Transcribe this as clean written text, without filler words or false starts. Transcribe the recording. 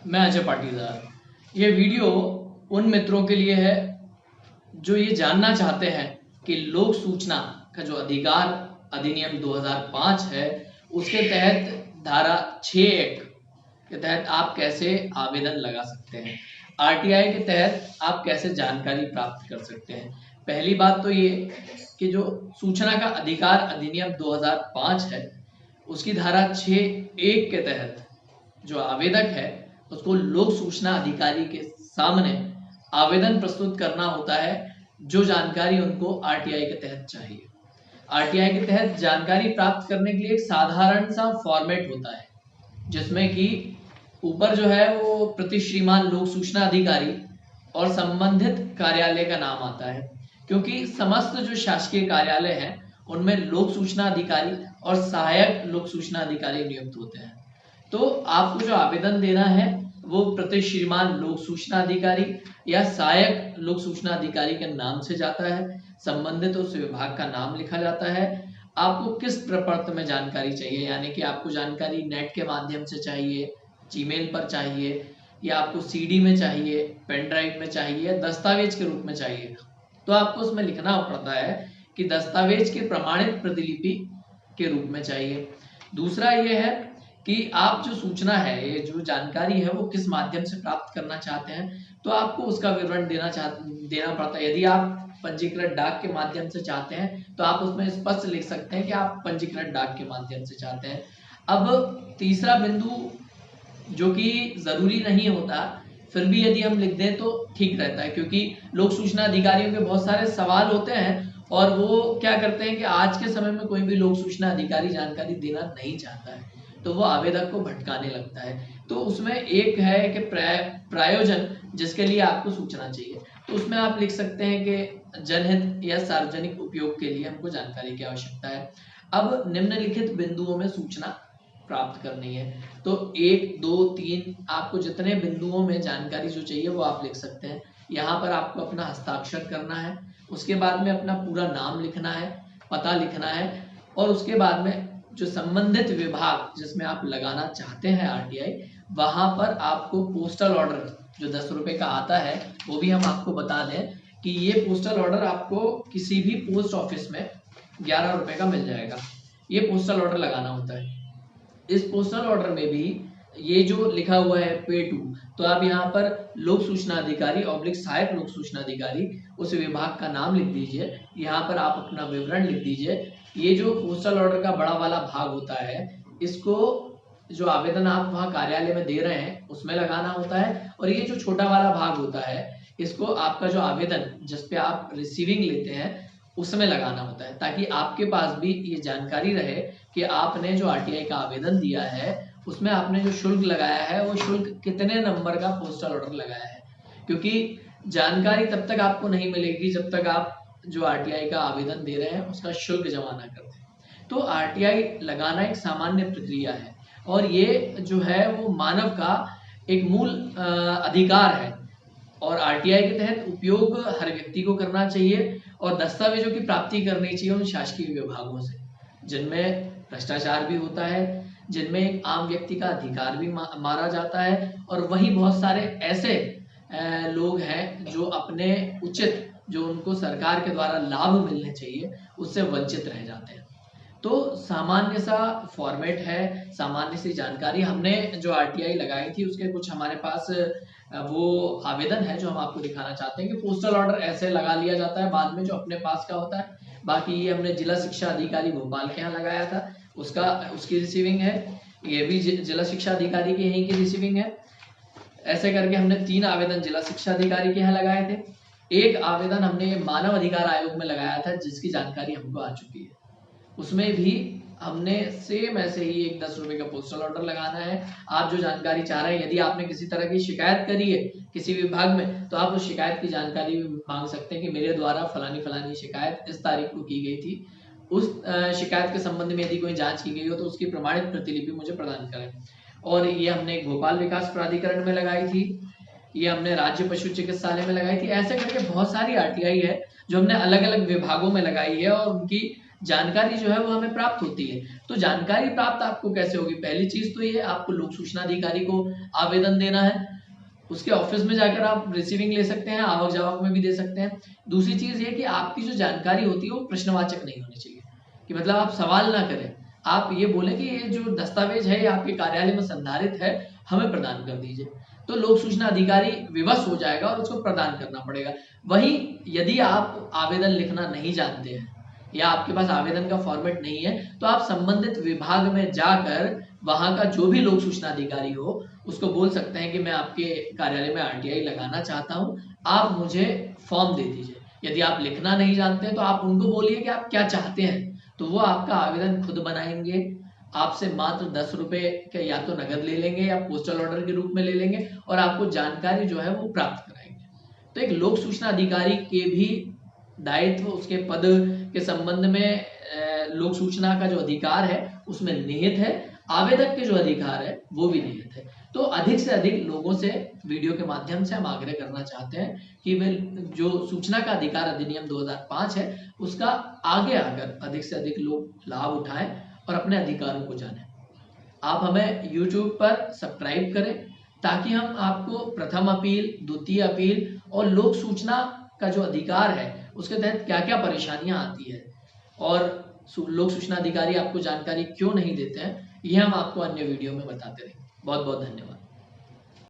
मैं अजय पाटीदार। ये वीडियो उन मित्रों के लिए है जो ये जानना चाहते हैं कि लोक सूचना का जो अधिकार अधिनियम 2005 है उसके तहत धारा 6 एक्ट के तहत आप कैसे आवेदन लगा सकते हैं, आरटीआई के तहत आप कैसे जानकारी प्राप्त कर सकते हैं। पहली बात तो ये कि जो सूचना का अधिकार अधिनियम 2005 है उसकी धारा 6(1) के तहत जो आवेदक है उसको लोक सूचना अधिकारी के सामने आवेदन प्रस्तुत करना होता है जो जानकारी उनको आरटीआई के तहत चाहिए। आरटीआई के तहत जानकारी प्राप्त करने के लिए एक साधारण सा फॉर्मेट होता है जिसमें कि ऊपर जो है वो प्रति श्रीमान लोक सूचना अधिकारी और संबंधित कार्यालय का नाम आता है, क्योंकि समस्त जो शासकीय कार्यालय हैं उनमें लोक सूचना अधिकारी और सहायक लोक सूचना अधिकारी नियुक्त होते हैं। तो आपको जो आवेदन देना है वो प्रति श्रीमान लोक सूचना अधिकारी या सहायक लोक सूचना अधिकारी के नाम से जाता है। संबंधित उस विभाग का नाम लिखा जाता है। आपको किस प्रपत्र में जानकारी चाहिए, यानी कि आपको जानकारी नेट के माध्यम से चाहिए, जीमेल पर चाहिए, या आपको सीडी में चाहिए, पेन ड्राइव में चाहिए, दस्तावेज के रूप में चाहिए, तो आपको उसमें लिखना पड़ता है कि दस्तावेज की प्रमाणित प्रतिलिपि के रूप में चाहिए। दूसरा ये है कि आप जो सूचना है, ये जो जानकारी है वो किस माध्यम से प्राप्त करना चाहते हैं, तो आपको उसका विवरण देना पड़ता है। यदि आप पंजीकृत डाक के माध्यम से चाहते हैं तो आप उसमें स्पष्ट लिख सकते हैं कि आप पंजीकृत डाक के माध्यम से चाहते हैं। अब तीसरा बिंदु जो कि जरूरी नहीं होता, फिर भी यदि हम लिख दें तो ठीक रहता है, क्योंकि लोक सूचना अधिकारियों के बहुत सारे सवाल होते हैं और वो क्या करते हैं कि आज के समय में कोई भी लोक सूचना अधिकारी जानकारी देना नहीं चाहता है, तो वो आवेदक को भटकाने लगता है। तो उसमें एक है कि प्रायोजन जिसके लिए आपको सूचना चाहिए, तो उसमें आप लिख सकते हैं कि जनहित या सार्वजनिक उपयोग के लिए हमको जानकारी की आवश्यकता है। अब निम्नलिखित बिंदुओं में सूचना प्राप्त करनी है, तो 1, 2, 3 आपको जितने बिंदुओं में जानकारी जो चाहिए वो आप लिख सकते हैं। यहाँ पर आपको अपना हस्ताक्षर करना है, उसके बाद में अपना पूरा नाम लिखना है, पता लिखना है, और उसके बाद में जो संबंधित विभाग जिसमें आप लगाना चाहते हैं आरटीआई, वहां पर आपको पोस्टल ऑर्डर जो 10 रुपए का आता है, वो भी हम आपको बता दें कि ये पोस्टल ऑर्डर आपको किसी भी पोस्ट ऑफिस में 11 रुपए का मिल जाएगा। ये पोस्टल ऑर्डर लगाना होता है। इस पोस्टल ऑर्डर में भी ये जो लिखा हुआ है पे टू, तो आप यहाँ पर लोक सूचना अधिकारी / सहायक लोक सूचना अधिकारी उस विभाग का नाम लिख दीजिए। यहाँ पर आप अपना विवरण लिख दीजिए। ये जो पोस्टल ऑर्डर का बड़ा वाला भाग होता है, इसको जो आवेदन आप वहाँ कार्यालय में दे रहे हैं उसमें लगाना होता है, और ये जो छोटा वाला भाग होता है इसको आपका जो आवेदन जिस पे आप रिसीविंग लेते हैं उसमें लगाना होता है, ताकि आपके पास भी ये जानकारी रहे कि आपने जो आरटीआई का आवेदन दिया है उसमें आपने जो शुल्क लगाया है वो शुल्क कितने नंबर का पोस्टल ऑर्डर लगाया है। क्योंकि जानकारी तब तक आपको नहीं मिलेगी जब तक आप जो आरटीआई का आवेदन दे रहे हैं उसका शुल्क जमा ना कर दें। तो आरटीआई लगाना एक सामान्य प्रक्रिया है, और ये जो है वो मानव का एक मूल अधिकार है, और आरटीआई के तहत उपयोग हर व्यक्ति को करना चाहिए, और दस्तावेजों की प्राप्ति करनी चाहिए उन शासकीय विभागों से जिनमें भ्रष्टाचार भी होता है, जिनमें एक आम व्यक्ति का अधिकार भी मारा जाता है, और वहीं बहुत सारे ऐसे लोग हैं जो अपने उचित जो उनको सरकार के द्वारा लाभ मिलने चाहिए उससे वंचित रह जाते हैं। तो सामान्य सा फॉर्मेट है, सामान्य सी जानकारी। हमने जो आरटीआई लगाई थी उसके कुछ हमारे पास वो आवेदन है जो हम आपको दिखाना चाहते हैं कि पोस्टल ऑर्डर ऐसे लगा लिया जाता है बाद में जो अपने पास का होता है। बाकी ये हमने जिला शिक्षा अधिकारी भोपाल के यहाँ लगाया था, उसकी रिसीविंग है। ये भी जिला शिक्षा अधिकारी की यहीं की रिसीविंग है। ऐसे करके हमने 3 आवेदन जिला शिक्षा अधिकारी के यहाँ लगाए थे। एक आवेदन हमने मानव अधिकार आयोग में लगाया था जिसकी जानकारी हमको आ चुकी है। उसमें भी हमने सेम ऐसे ही एक 10 रुपए का पोस्टल ऑर्डर लगाना है। आप जो जानकारी चाह रहे हैं, यदि आपने किसी तरह की शिकायत करी है किसी विभाग में, तो आप उस शिकायत की जानकारी भी मांग सकते हैं कि मेरे द्वारा फलानी शिकायत इस तारीख को की गई थी। उस शिकायत के संबंध में यदि कोई जांच की गई हो तो उसकी प्रमाणित प्रतिलिपि मुझे प्रदान करें। और ये हमने भोपाल विकास प्राधिकरण में लगाई थी, ये हमने राज्य पशु चिकित्सालय में लगाई थी। ऐसे करके बहुत सारी आरटीआई है जो हमने अलग अलग विभागों में लगाई है, और उनकी जानकारी जो है वो हमें प्राप्त होती है। तो जानकारी प्राप्त आपको कैसे होगी? पहली चीज तो ये है, आपको लोक सूचना अधिकारी को आवेदन देना है, उसके ऑफिस में जाकर आप रिसीविंग ले सकते हैं, आवक जावक में भी दे सकते हैं। दूसरी चीज ये कि आपकी जो जानकारी होती है वो प्रश्नवाचक नहीं होनी चाहिए, कि मतलब आप सवाल ना करें, आप ये बोले कि ये जो दस्तावेज है ये आपके कार्यालय में संधारित है, हमें प्रदान कर दीजिए। तो लोक सूचना अधिकारी विवश हो जाएगा और उसको प्रदान करना पड़ेगा। वहीं यदि आप आवेदन लिखना नहीं जानते हैं या आपके पास आवेदन का फॉर्मेट नहीं है, तो आप संबंधित विभाग में जाकर वहां का जो भी लोक सूचना अधिकारी हो उसको बोल सकते हैं कि मैं आपके कार्यालय में आरटीआई लगाना चाहता हूं, आप मुझे फॉर्म दे दीजिए। यदि आप लिखना नहीं जानते हैं तो आप उनको बोलिए कि आप क्या चाहते हैं, तो वो आपका आवेदन खुद बनाएंगे, आपसे मात्र 10 रुपए के या तो नगद ले लेंगे या पोस्टल ऑर्डर के रूप में ले लेंगे और आपको जानकारी जो है वो प्राप्त कराएंगे। तो एक लोक सूचना अधिकारी के भी दायित्व, उसके पद के संबंध में लोक सूचना का जो अधिकार है उसमें निहित है, आवेदक के जो अधिकार है वो भी निहित है। तो अधिक से अधिक लोगों से वीडियो के माध्यम से हम आग्रह करना चाहते हैं कि वे जो सूचना का अधिकार अधिनियम 2005 है उसका आगे आकर अधिक से अधिक लोग लाभ उठाएं और अपने अधिकारों को जानें। आप हमें YouTube पर सब्सक्राइब करें ताकि हम आपको प्रथम अपील, द्वितीय अपील और लोक सूचना का जो अधिकार है उसके तहत क्या क्या परेशानियां आती है और लोक सूचना अधिकारी आपको जानकारी क्यों नहीं देते हैं, ये हम आपको अन्य वीडियो में बताते रहेंगे। बहुत बहुत धन्यवाद।